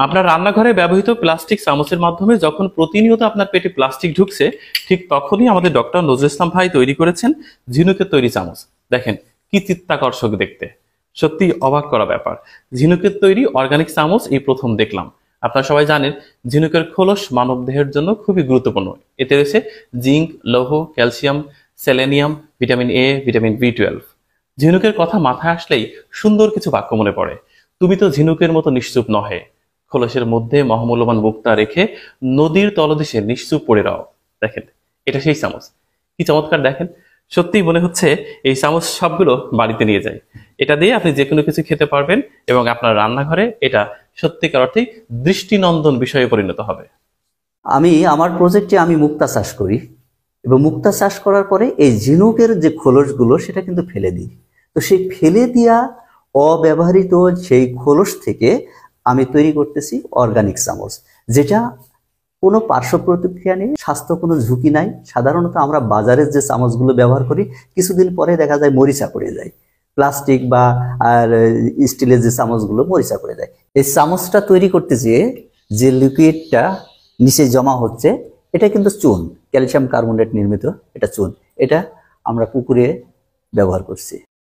আপনার রান্নাঘরে ব্যবহৃত প্লাস্টিক চামচের মাধ্যমে যখন প্রতিনিয়ত আপনার পেটে প্লাস্টিক ঢুকছে, ঠিক তখনই আমাদের ডক্টর নজরুল ইসলাম ভাই তৈরি করেছেন ঝিনুকের তৈরি চামচ। দেখেন কি চিত্তাকর্ষক দেখতে, সত্যি অবাক করা ব্যাপার। ঝিনুকের তৈরি অর্গানিক চামচ এই প্রথম দেখলাম। আপনারা সবাই জানেন ঝিনুকের খোলস মানব দেহের জন্য খুবই গুরুত্বপূর্ণ। এতে রয়েছে জিঙ্ক, লৌহ, calcium, selenium, vitamin A, vitamin B 12। ঝিনুকের কথা মাথায় আসলেই সুন্দর কিছু বাক্য মনে পড়ে। তুমি তো ঝিনুকের মতো নিশ্চুপ নহে, খোলসের মধ্যে মহামূল্যবান মুক্তা রেখে নদীর তলদেশে নিশ্চুপ পড়ে রও। দেখেন এটা সেই চামচ, কি চমৎকার দেখেন। সত্যিই মনে হচ্ছে এই চামচ সবগুলো বাড়িতে নিয়ে যায়। এটা দিয়ে আপনি যে কোনো কিছু খেতে পারবেন এবং আপনার রান্নাঘরে এটা সত্যিকার অর্থেই দৃষ্টিনন্দন বিষয়ে পরিণত হবে। আমি আমার প্রজেক্টে আমি মুক্তা চাষ করি এবং মুক্তা চাষ করার পরে এই ঝিনুকের যে খোলসগুলো সেটা কিন্তু ফেলে দিই। তো সেই ফেলে দেওয়া অব্যবহৃত সেই খোলস থেকে আমি তৈরি করতেছি অর্গানিক চামচ, যেটা কোনো পার্শ্ব প্রতিক্রিয়া নেই, স্বাস্থ্য কোনো ঝুঁকি নাই। সাধারণত আমরা বাজারের যে চামচগুলো ব্যবহার করি কিছুদিন পরে দেখা যায় মরিচা পড়ে যায়, প্লাস্টিক বা আর স্টিলের যে চামচগুলো মরিচা পড়ে যায়। এই চামচটা তৈরি করতে যেয়ে যে লিকুইডটা নিচে জমা হচ্ছে এটা কিন্তু চুন, ক্যালসিয়াম কার্বনেট নির্মিত এটা চুন। এটা আমরা পুকুরে ব্যবহার করছি।